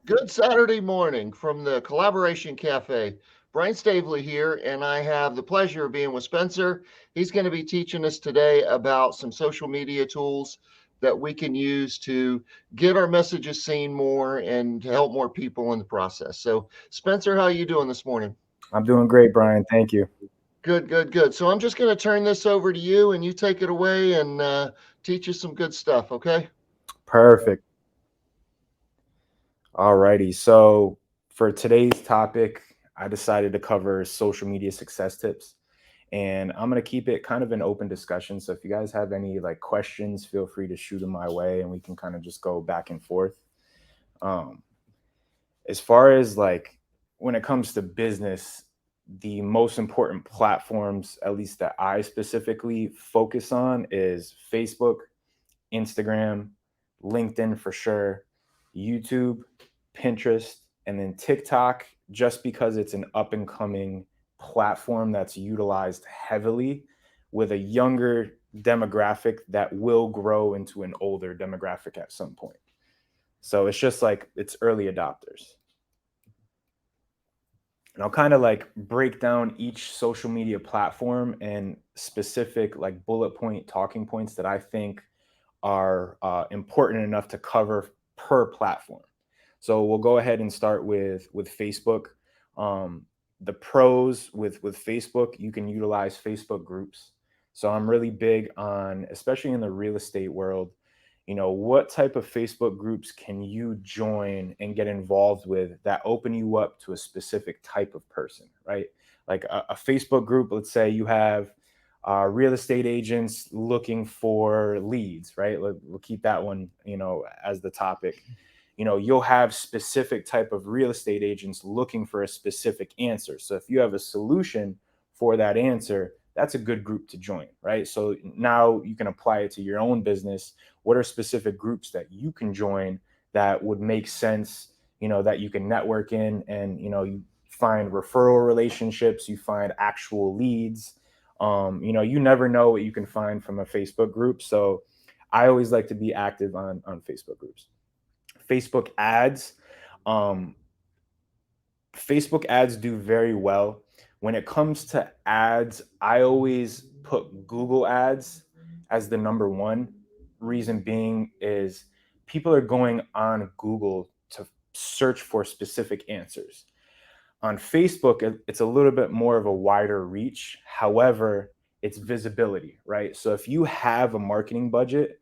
Good Saturday morning from the Collaboration Cafe. Brian Stavely here, and I have the pleasure of being with Spencer. He's going to be teaching us today about some social media tools that we can use to get our messages seen more and to help more people in the process. So, Spencer, how are you doing this morning? I'm doing great, Brian. Thank you. Good, good, good. So I'm just going to turn this over to you, and you take it away and teach us some good stuff. Okay? Perfect. Alrighty. So for today's topic, I decided to cover social media success tips. And I'm gonna keep it kind of an open discussion. So if you guys have any like questions, feel free to shoot them my way and we can kind of just go back and forth. Um, as far as like when it comes to business, the most important platforms, at least that I specifically focus on, is Facebook, Instagram, LinkedIn for sure, YouTube, Pinterest, and then TikTok, just because it's an up and coming platform that's utilized heavily with a younger demographic that will grow into an older demographic at some point. So it's just like it's early adopters. And I'll kind of like break down each social media platform and specific like bullet point talking points that I think are important enough to cover per platform. So we'll go ahead and start with Facebook. Um, the pros with Facebook, you can utilize Facebook groups. So I'm really big on, especially in the real estate world, what type of Facebook groups can you join and get involved with that open you up to a specific type of person, right? Like a Facebook group, let's say you have real estate agents looking for leads, right? We'll keep that one, as the topic. You'll have specific type of real estate agents looking for a specific answer. So if you have a solution for that answer, that's a good group to join, right? So now you can apply it to your own business. What are specific groups that you can join that would make sense, that you can network in, and you find referral relationships, you find actual leads. You never know what you can find from a Facebook group. So I always like to be active on Facebook groups. Facebook ads. Um, Facebook ads do very well. When it comes to ads, I always put Google ads as the number one. Reason being is people are going on Google to search for specific answers. On Facebook, it's a little bit more of a wider reach. However, it's visibility, right? So if you have a marketing budget,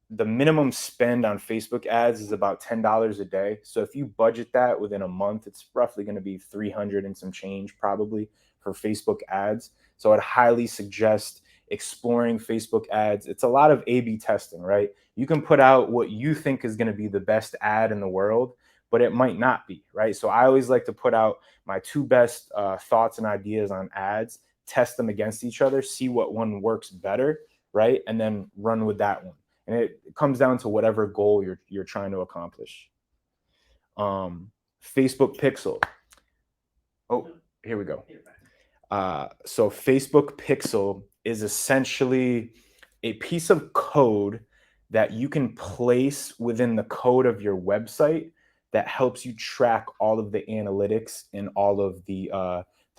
the minimum spend on Facebook ads is about $10 a day. So if you budget that within a month, it's roughly going to be 300 and some change probably for Facebook ads. So I'd highly suggest exploring Facebook ads. It's a lot of A/B testing, right? You can put out what you think is going to be the best ad in the world, but it might not be, right? So I always like to put out my two best thoughts and ideas on ads, test them against each other, see what one works better, right? And then run with that one, and it comes down to whatever goal you're trying to accomplish. Facebook Pixel. Oh, here we go. So Facebook Pixel is essentially a piece of code that you can place within the code of your website that helps you track all of the analytics and all of the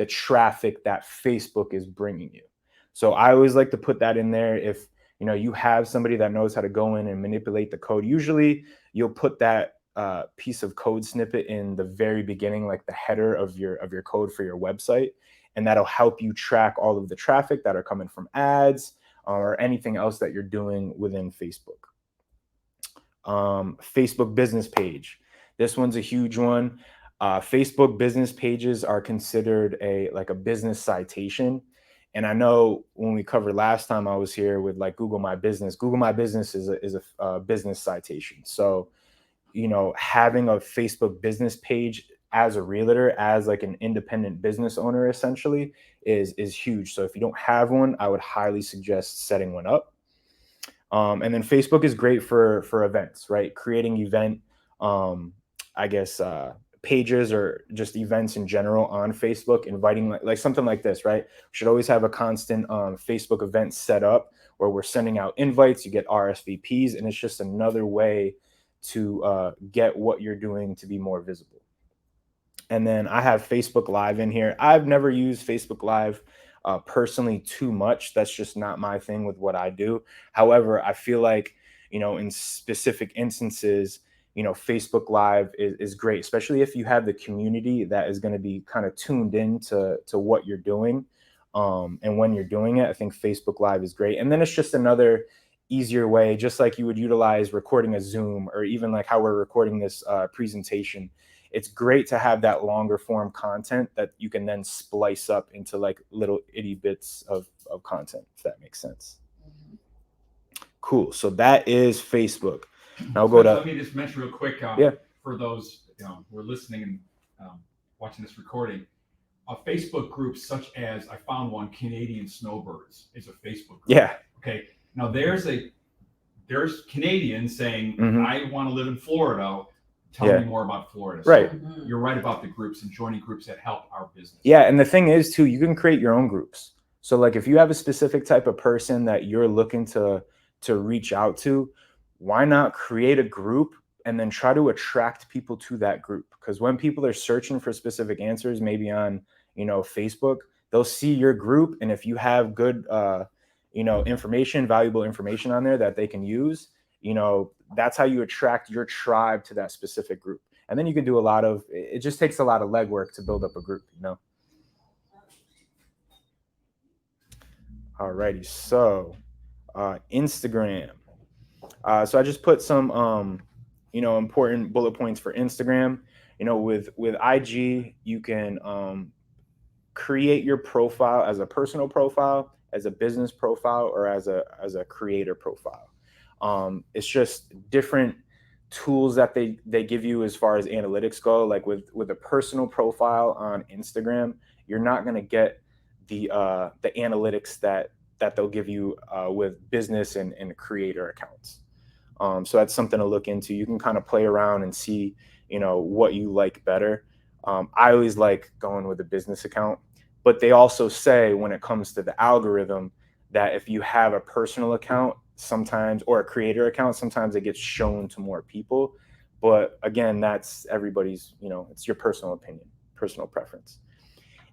traffic that Facebook is bringing you. So I always like to put that in there. If you have somebody that knows how to go in and manipulate the code, usually you'll put that piece of code snippet in the very beginning, like the header of your code for your website, and that'll help you track all of the traffic that are coming from ads or anything else that you're doing within Facebook. Facebook business page. This one's a huge one. Facebook business pages are considered a business citation. And I know when we covered last time I was here with like Google My Business. Google My Business is a business citation. So having a Facebook business page as a realtor, as like an independent business owner, essentially is huge. So if you don't have one, I would highly suggest setting one up. And then Facebook is great for events, right? Creating event, um, I guess, pages or just events in general on Facebook, inviting like something like this, right? We should always have a constant Facebook event set up where we're sending out invites. You get RSVPs, and it's just another way to get what you're doing to be more visible. And then I have Facebook Live in here. I've never used Facebook Live personally too much. That's just not my thing with what I do. However, I feel like, in specific instances, Facebook Live is great, especially if you have the community that is going to be kind of tuned in to what you're doing. And when you're doing it, I think Facebook Live is great. And then it's just another easier way, just like you would utilize recording a Zoom, or even like how we're recording this presentation. It's great to have that longer form content that you can then splice up into like little itty bits of content, if that makes sense. Cool. So that is Facebook. Now go to. Let me just mention real quick, Yeah. for those who are listening and watching this recording, Facebook groups such as, I found one, Canadian Snowbirds is a Facebook group. Yeah. Okay. Now there's Canadians saying, Mhm. I want to live in Florida. Tell Yeah. me more about Florida. Right. So you're right about the groups and joining groups that help our business. Yeah, and the thing is too, you can create your own groups. So like if you have a specific type of person that you're looking to reach out to, why not create a group and then try to attract people to that group? Because when people are searching for specific answers, maybe on, Facebook, they'll see your group, and if you have good information, valuable information on there that they can use, that's how you attract your tribe to that specific group. And then you can do it just takes a lot of legwork to build up a group, Alrighty, so Instagram. So I just put some important bullet points for Instagram. With IG, you can create your profile as a personal profile, as a business profile, or as a creator profile. It's just different tools that they give you as far as analytics go. Like with a personal profile on Instagram, you're not going to get the analytics that they'll give you with business and creator accounts. So that's something to look into. You can kind of play around and see what you like better. I always like going with a business account, but they also say when it comes to the algorithm that if you have a personal account sometimes, or a creator account, sometimes it gets shown to more people. But again, that's everybody's, it's your personal opinion, personal preference.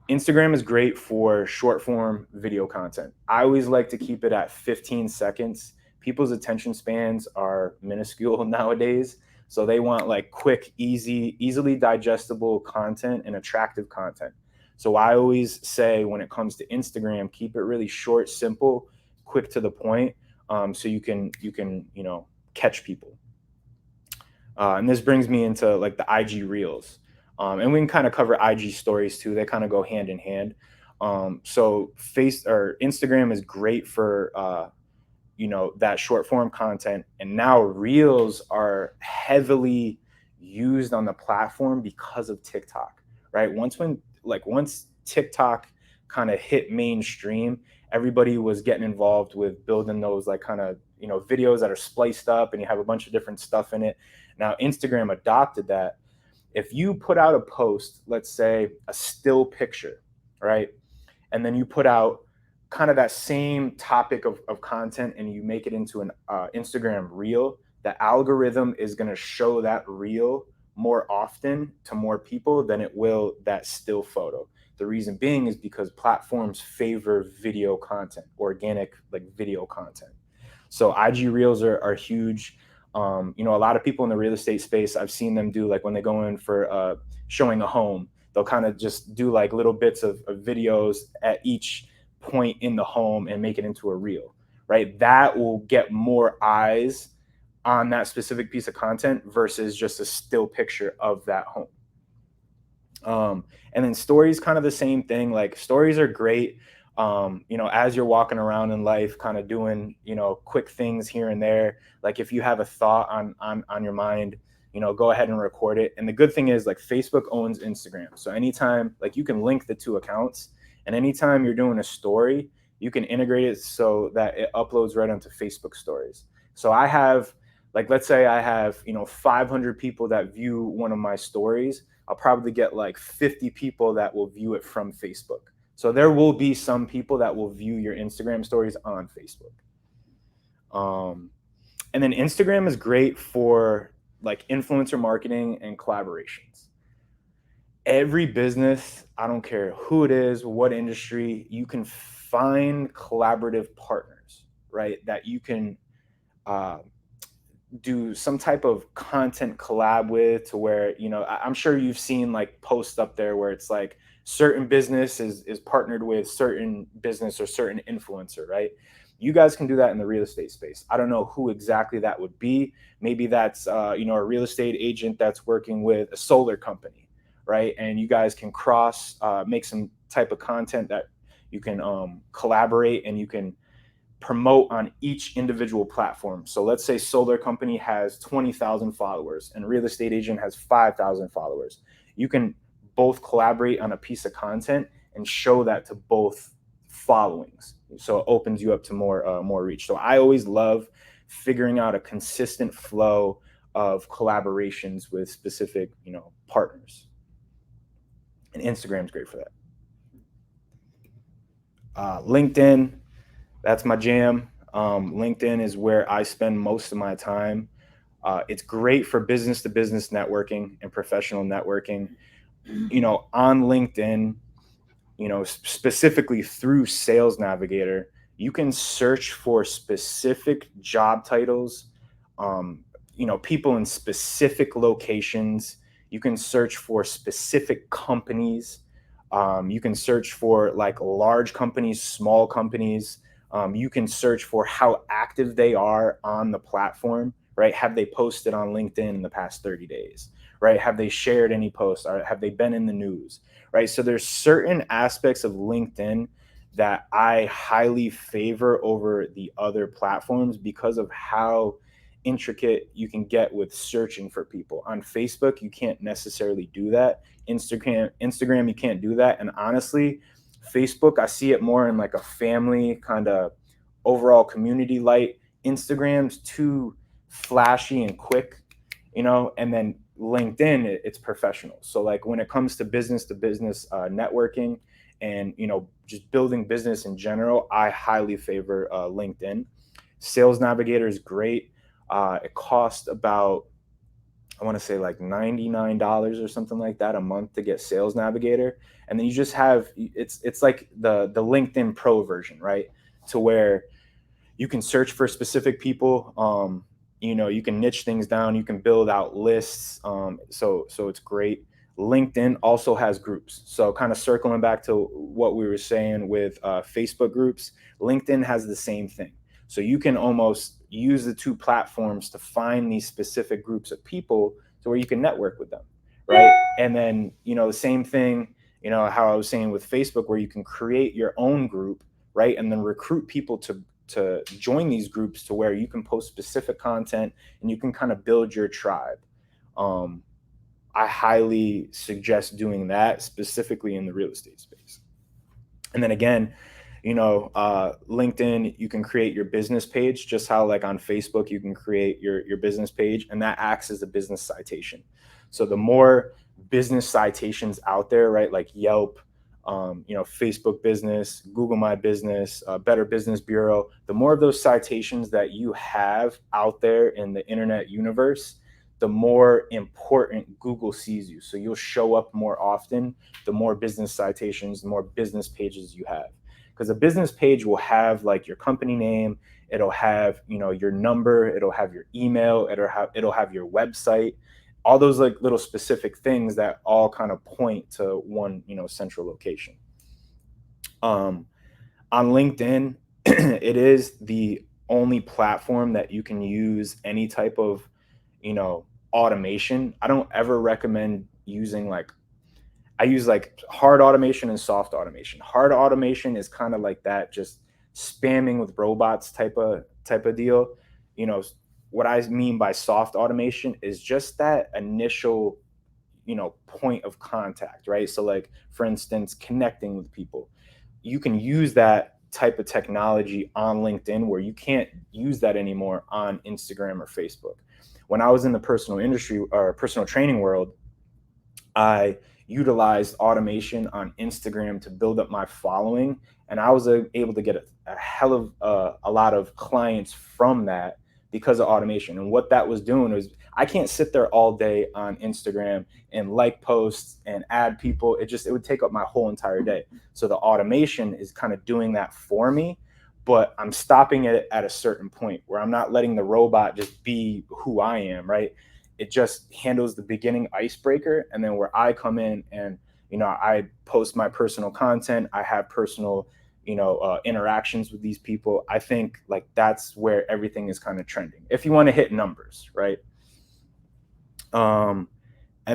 Instagram is great for short form video content. I always like to keep it at 15 seconds. People's attention spans are minuscule nowadays. So they want like quick, easily digestible content and attractive content. So I always say when it comes to Instagram, keep it really short, simple, quick to the point, so you can catch people. And this brings me into like the IG Reels. And we can kind of cover IG stories too. They kind of go hand in hand. So Instagram is great for that short form content, and now Reels are heavily used on the platform because of TikTok. Right? Once TikTok kind of hit mainstream, everybody was getting involved with building those like kind of videos that are spliced up and you have a bunch of different stuff in it. Now Instagram adopted that. If you put out a post, let's say a still picture, right? And then you put out kind of that same topic of content and you make it into an Instagram reel, the algorithm is going to show that reel more often to more people than it will that still photo. The reason being is because platforms favor video content, organic like video content. So IG Reels are huge. A lot of people in the real estate space, I've seen them do like when they go in for showing a home, they'll kind of just do like little bits of videos at each point in the home and make it into a reel, right? That will get more eyes on that specific piece of content versus just a still picture of that home. And then stories, kind of the same thing. Like stories are great. As you're walking around in life, kind of doing, quick things here and there. Like if you have a thought on your mind, go ahead and record it. And the good thing is like Facebook owns Instagram. So anytime, like you can link the two accounts, and anytime you're doing a story, you can integrate it so that it uploads right onto Facebook stories. So I have, like, let's say I have, 500 people that view one of my stories. I'll probably get like 50 people that will view it from Facebook. So there will be some people that will view your Instagram stories on Facebook. And then Instagram is great for like influencer marketing and collaborations. Every business, I don't care who it is, what industry, you can find collaborative partners, right? That you can uh, do some type of content collab with, to where, you know, I'm sure you've seen like posts up there where it's like certain business is partnered with certain business or certain influencer, right? You guys can do that in the real estate space. I don't know who exactly that would be. Maybe that's you know, a real estate agent that's working with a solar company, right? And you guys can cross make some type of content that you can collaborate, and you can promote on each individual platform. So let's say solar company has 20,000 followers and real estate agent has 5,000 followers. You can both collaborate on a piece of content and show that to both followings. So it opens you up to more reach. So I always love figuring out a consistent flow of collaborations with specific, you know, partners. And Instagram's great for that. LinkedIn, that's my jam. LinkedIn is where I spend most of my time. It's great for business to business networking and professional networking. You know, on LinkedIn, you know, specifically through Sales Navigator, you can search for specific job titles, you know, people in specific locations. You can search for specific companies. You can search for like large companies, small companies. You can search for how active they are on the platform, right? Have they posted on LinkedIn in the past 30 days, right? Have they shared any posts? Or have they been in the news, right? So there's certain aspects of LinkedIn that I highly favor over the other platforms because of how intricate you can get with searching for people. On Facebook, you can't necessarily do that. Instagram, you can't do that. And honestly, Facebook, I see it more in like a family kind of overall community light. Instagram's too flashy and quick, you know, and then LinkedIn, it's professional. So like when it comes to business networking and, you know, just building business in general, I highly favor LinkedIn. Sales Navigator is great. It costs about, I want to say like $99 or something like that a month to get Sales Navigator. And then you just have, it's like the LinkedIn Pro version, right? To where you can search for specific people. You know, you can niche things down, you can build out lists. So it's great. LinkedIn also has groups. So kind of circling back to what we were saying with Facebook groups, LinkedIn has the same thing. So you can almost use the two platforms to find these specific groups of people to where you can network with them, right? And then, you know, the same thing, you know, how I was saying with Facebook, where you can create your own group, right? And then recruit people to join these groups to where you can post specific content and you can kind of build your tribe. I highly suggest doing that specifically in the real estate space. And then again, you know, LinkedIn, you can create your business page, just how like on Facebook, you can create your business page, and that acts as a business citation. So the more business citations out there, right, like Yelp, you know, Facebook Business, Google My Business, Better Business Bureau, the more of those citations that you have out there in the internet universe, the more important Google sees you. So you'll show up more often, the more business citations, the more business pages you have. Because a business page will have like your company name, it'll have, you know, your number, it'll have your email, it'll have your website, all those like little specific things that all kind of point to one, you know, central location. On LinkedIn, it is the only platform that you can use any type of, you know, automation. I don't ever recommend using like, I use like hard automation and soft automation. Hard automation is kind of like that, just spamming with robots type of deal. You know, what I mean by soft automation is just that initial, you know, point of contact, right? So like, for instance, connecting with people. You can use that type of technology on LinkedIn where you can't use that anymore on Instagram or Facebook. When I was in the personal industry or personal training world, I utilized automation on Instagram to build up my following, and I was able to get a hell of a lot of clients from that because of automation. And what that was doing was I can't sit there all day on Instagram and like posts and add people. It would take up my whole entire day. So the automation is kind of doing that for me, but I'm stopping it at a certain point where I'm not letting the robot just be who I am, right? It just handles the beginning icebreaker, and then where I come in and I post my personal content. I have personal interactions with these people. I think like that's where everything is kind of trending if you want to hit numbers, right? And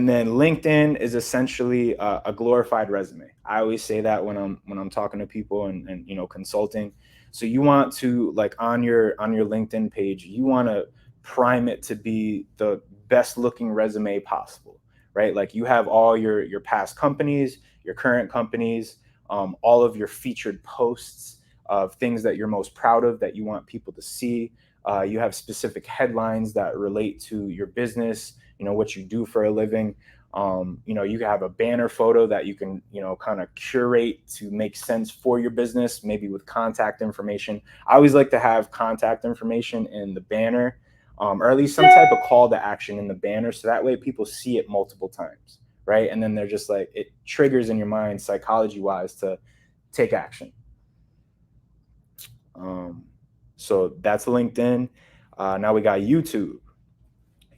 then LinkedIn is essentially a glorified resume. I always say that when I'm talking to people and consulting. So you want to, like, on your LinkedIn page, you want to prime it to be the best looking resume possible, right? Like you have all your past companies, your current companies, all of your featured posts of things that you're most proud of that you want people to see. You have specific headlines that relate to your business, what you do for a living. You can have a banner photo that you can, kind of curate to make sense for your business, maybe with contact information. I always like to have contact information in the banner, or at least some type of call to action in the banner. So that way people see it multiple times, right? And then they're just like, it triggers in your mind psychology wise to take action. So that's LinkedIn. Now we got YouTube.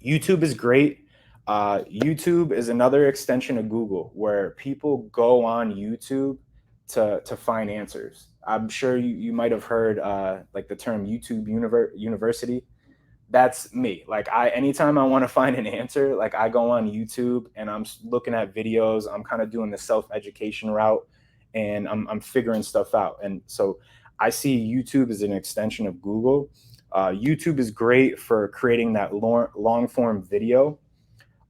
YouTube is great. YouTube is another extension of Google where people go on YouTube to find answers. I'm sure you might have heard like the term YouTube University. That's me. Like anytime I want to find an answer, like I go on YouTube and I'm looking at videos. I'm kind of doing the self-education route, and I'm figuring stuff out. And so I see YouTube as an extension of Google. YouTube is great for creating that long form video.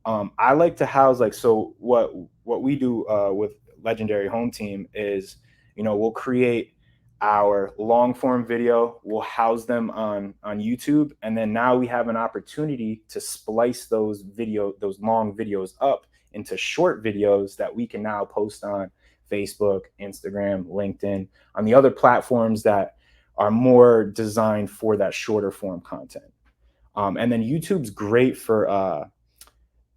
I like to house, like, so what we do with Legendary Home Team is, we'll create our long form video, we'll house them on YouTube, and then now we have an opportunity to splice those long videos up into short videos that we can now post on Facebook, Instagram, LinkedIn, on the other platforms that are more designed for that shorter form content. And then YouTube's great for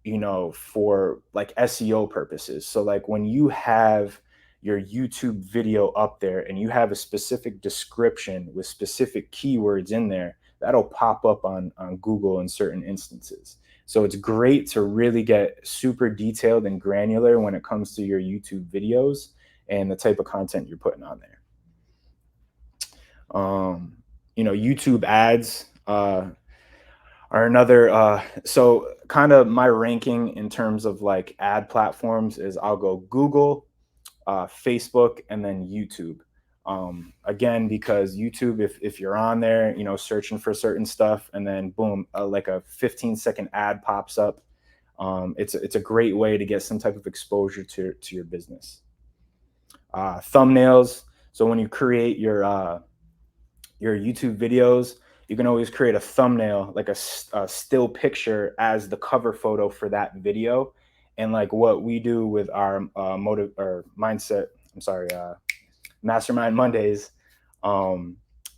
like SEO purposes. So like when you have your YouTube video up there and you have a specific description with specific keywords in there, that'll pop up on Google in certain instances. So it's great to really get super detailed and granular when it comes to your YouTube videos and the type of content you're putting on there. YouTube ads are another. So kind of my ranking in terms of like ad platforms is I'll go Google, Facebook, and then YouTube. Again, because YouTube, if you're on there, searching for certain stuff, and then boom, like a 15-second ad pops up, it's a great way to get some type of exposure to your business. Thumbnails. So when you create your YouTube videos, you can always create a thumbnail, like a still picture as the cover photo for that video. And like what we do with our Mastermind Mondays,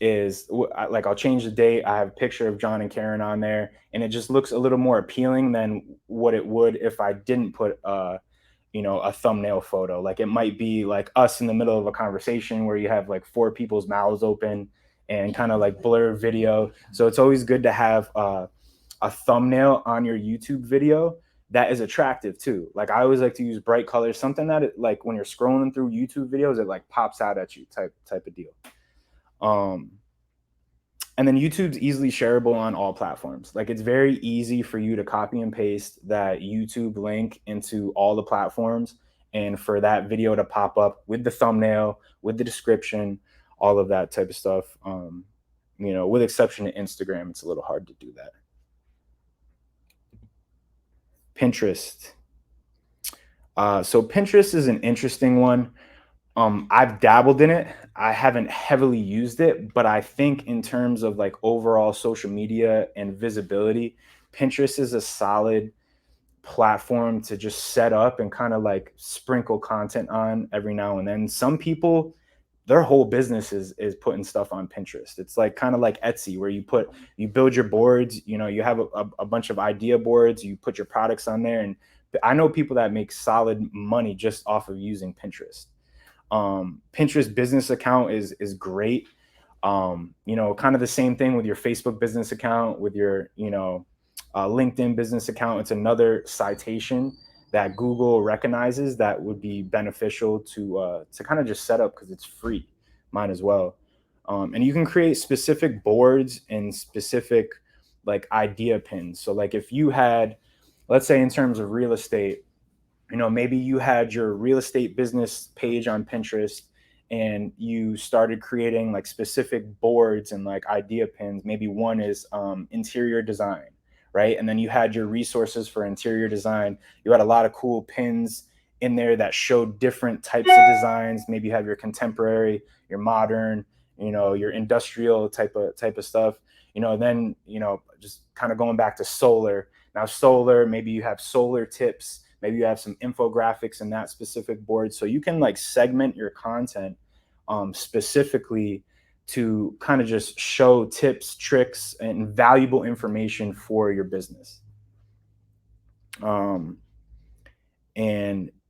is like I'll change the date. I have a picture of John and Karen on there, and it just looks a little more appealing than what it would if I didn't put a thumbnail photo. Like it might be like us in the middle of a conversation where you have like 4 people's mouths open and kind of like blur video. So it's always good to have a thumbnail on your YouTube video that is attractive too. Like I always like to use bright colors, something that it, like when you're scrolling through YouTube videos, it like pops out at you type of deal. And then YouTube's easily shareable on all platforms. Like it's very easy for you to copy and paste that YouTube link into all the platforms, and for that video to pop up with the thumbnail, with the description, all of that type of stuff. With exception to Instagram, it's a little hard to do that. Pinterest. So Pinterest is an interesting one. I've dabbled in it. I haven't heavily used it, but I think in terms of like overall social media and visibility, Pinterest is a solid platform to just set up and kind of like sprinkle content on every now and then. Some people their whole business is putting stuff on Pinterest. It's like kind of like Etsy, where you build your boards. You have a bunch of idea boards. You put your products on there, and I know people that make solid money just off of using Pinterest. Pinterest business account is great. Kind of the same thing with your Facebook business account, with your LinkedIn business account. It's another citation that Google recognizes that would be beneficial to kind of just set up because it's free. Might as well. And you can create specific boards and specific like idea pins. So like if you had, let's say in terms of real estate, maybe you had your real estate business page on Pinterest and you started creating like specific boards and like idea pins. Maybe one is interior design, right? And then you had your resources for interior design. You had a lot of cool pins in there that showed different types of designs. Maybe you have your contemporary, your modern, your industrial type of stuff. Then just kind of going back to solar. Now solar, maybe you have solar tips, maybe you have some infographics in that specific board. So you can like segment your content specifically to kind of just show tips, tricks, and valuable information for your business. And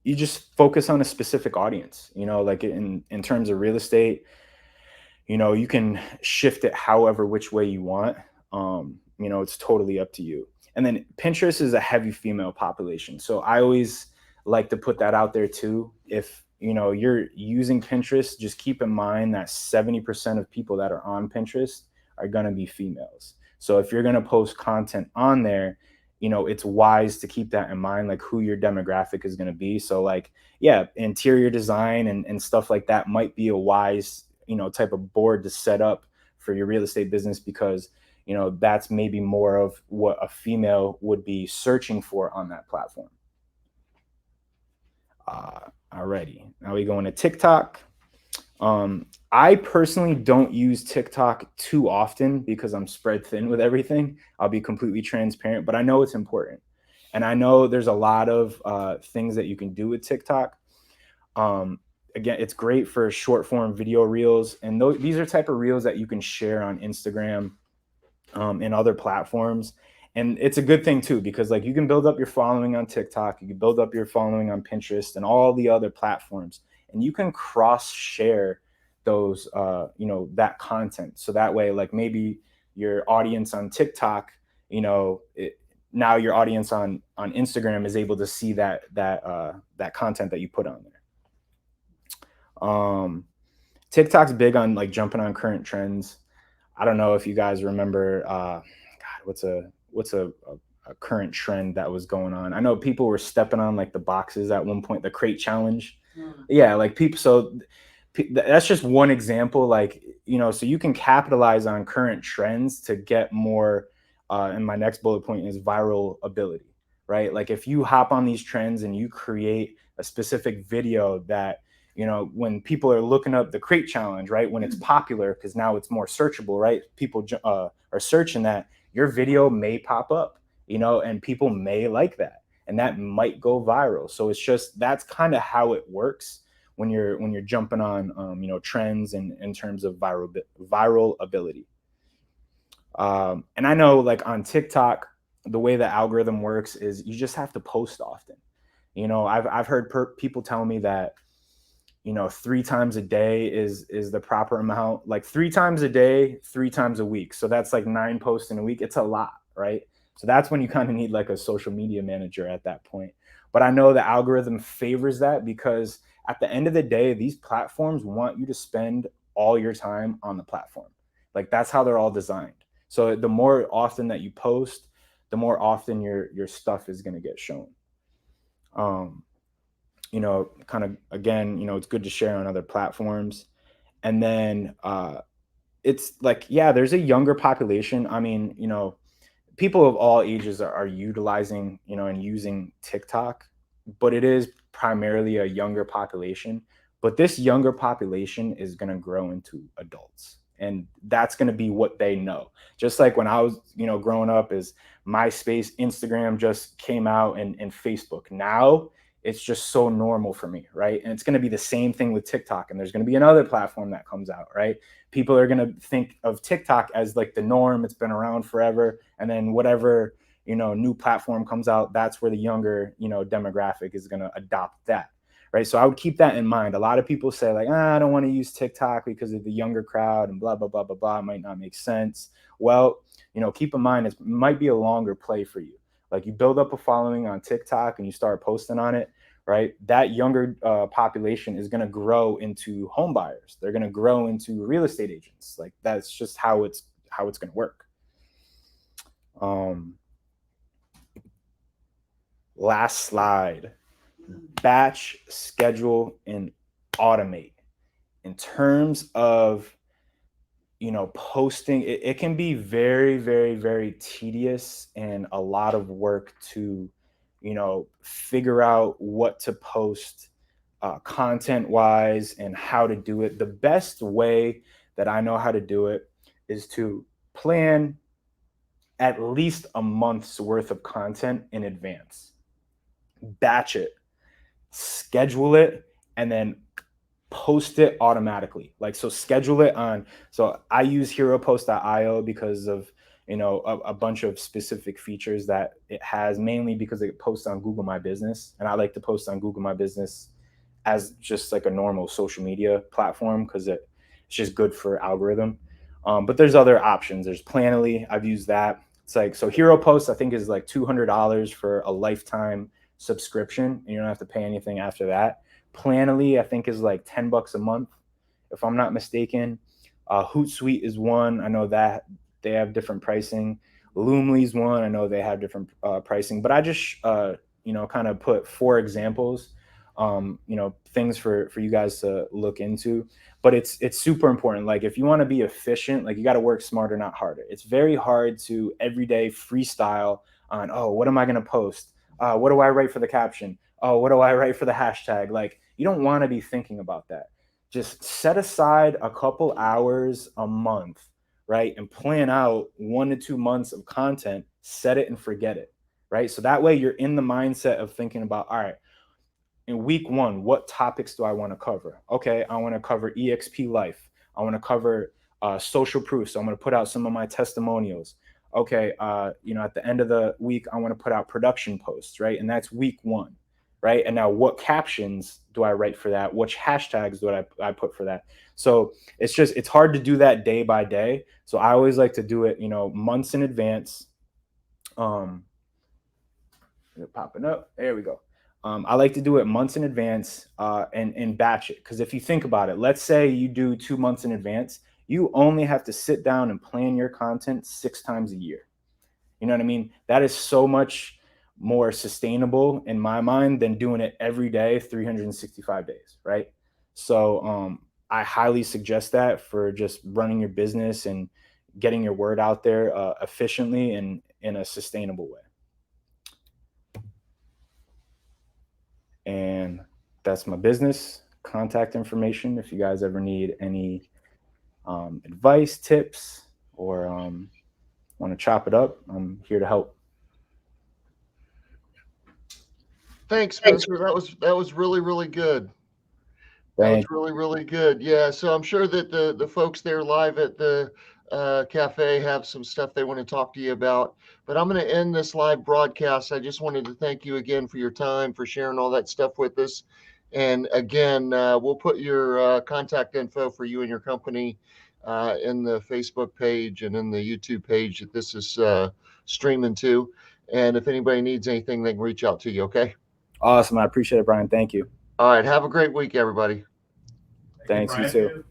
you just focus on a specific audience, like in terms of real estate, you can shift it however which way you want. It's totally up to you. And then Pinterest is a heavy female population. So I always like to put that out there too. If you're using Pinterest, just keep in mind that 70% of people that are on Pinterest are going to be females. So if you're going to post content on there, it's wise to keep that in mind, like who your demographic is going to be. So like, yeah, interior design and stuff like that might be a wise, type of board to set up for your real estate business, because that's maybe more of what a female would be searching for on that platform. Alrighty, now we go into TikTok. I personally don't use TikTok too often because I'm spread thin with everything. I'll be completely transparent, but I know it's important. And I know there's a lot of things that you can do with TikTok. Again, it's great for short form video reels. And these are type of reels that you can share on Instagram and other platforms. And it's a good thing too, because like you can build up your following on TikTok, you can build up your following on Pinterest and all the other platforms, and you can cross share those, that content. So that way, like maybe your audience on TikTok, now your audience on Instagram is able to see that content that you put on there. TikTok's big on like jumping on current trends. I don't know if you guys remember, what's a current trend that was going on. I know people were stepping on like the boxes at one point, the crate challenge. Yeah, like people. So that's just one example. Like, so you can capitalize on current trends to get more. And my next bullet point is viral ability, right? Like if you hop on these trends and you create a specific video that, when people are looking up the crate challenge, right? When it's popular, because now it's more searchable, right? People are searching that, your video may pop up, and people may like that, and that might go viral. So it's just, that's kind of how it works when you're jumping on, trends and in terms of viral ability. And I know like on TikTok, the way the algorithm works is you just have to post often. I've heard people tell me that 3 times a day is the proper amount, like 3 times a day, 3 times a week. So that's like 9 posts in a week. It's a lot, right? So that's when you kind of need like a social media manager at that point. But I know the algorithm favors that because at the end of the day, these platforms want you to spend all your time on the platform. Like that's how they're all designed. So the more often that you post, the more often your stuff is going to get shown. Kind of, again, it's good to share on other platforms. And then it's like, yeah, there's a younger population. I mean, people of all ages are utilizing, and using TikTok, but it is primarily a younger population. But this younger population is going to grow into adults. And that's going to be what they know. Just like when I was, growing up, is MySpace, Instagram just came out, and Facebook. Now it's just so normal for me, right? And it's going to be the same thing with TikTok, and there's going to be another platform that comes out, right? People are going to think of TikTok as like the norm. It's been around forever, and then whatever, new platform comes out, that's where the younger, demographic is going to adopt that, right? So I would keep that in mind. A lot of people say like, I don't want to use TikTok because of the younger crowd and blah blah blah blah blah. It might not make sense. Well, keep in mind it might be a longer play for you. Like, you build up a following on TikTok and you start posting on it, right? That younger population is going to grow into home buyers. They're going to grow into real estate agents. Like, that's just how it's going to work. Last slide. Batch, schedule, and automate. In terms of posting, it can be very, very, very tedious and a lot of work to figure out what to post content wise and how to do it. The best way that I know how to do it is to plan at least a month's worth of content in advance, batch it, schedule it, and then post it automatically. Like, so schedule it on, so I use heropost.io because of a bunch of specific features that it has, mainly because it posts on Google My Business, and I like to post on Google My Business as just like a normal social media platform because it's just good for algorithm. But there's other options. There's Planoly. I've used that. It's like, so Hero Post I think is like $200 for a lifetime subscription, and you don't have to pay anything after that. Planoly I think is like $10 a month, if I'm not mistaken. Hootsuite is one. I know that they have different pricing. Loomly's one. I know they have different pricing. But I just kind of put 4 examples, things for you guys to look into. But it's super important. Like, if you want to be efficient, like, you got to work smarter, not harder. It's very hard to everyday freestyle on, oh, what am I going to post? What do I write for the caption? Oh, what do I write for the hashtag? Like, you don't want to be thinking about that. Just set aside a couple hours a month, right? And plan out 1 to 2 months of content, set it and forget it, right? So that way you're in the mindset of thinking about, all right, in week 1, what topics do I want to cover? Okay, I want to cover EXP life. I want to cover social proof. So I'm going to put out some of my testimonials. Okay, at the end of the week, I want to put out production posts, right? And that's week 1, right? And now, what captions do I write for that? Which hashtags do I put for that? So it's hard to do that day by day. So I always like to do it, months in advance. Popping up. There we go. I like to do it months in advance and batch it. Because if you think about it, let's say you do 2 months in advance, you only have to sit down and plan your content 6 times a year. You know what I mean? That is so much more sustainable in my mind than doing it every day, 365 days, right? So I highly suggest that for just running your business and getting your word out there efficiently and in a sustainable way. And that's my business contact information. If you guys ever need any advice, tips, or want to chop it up, I'm here to help. Thanks, Spencer. That was really, really good. That was really, really good. Yeah. So I'm sure that the folks there live at the cafe have some stuff they want to talk to you about. But I'm going to end this live broadcast. I just wanted to thank you again for your time, for sharing all that stuff with us. And again, we'll put your contact info for you and your company in the Facebook page and in the YouTube page that this is streaming to. And if anybody needs anything, they can reach out to you. Okay. Awesome. I appreciate it, Brian. Thank you. All right. Have a great week, everybody. Thanks. You too.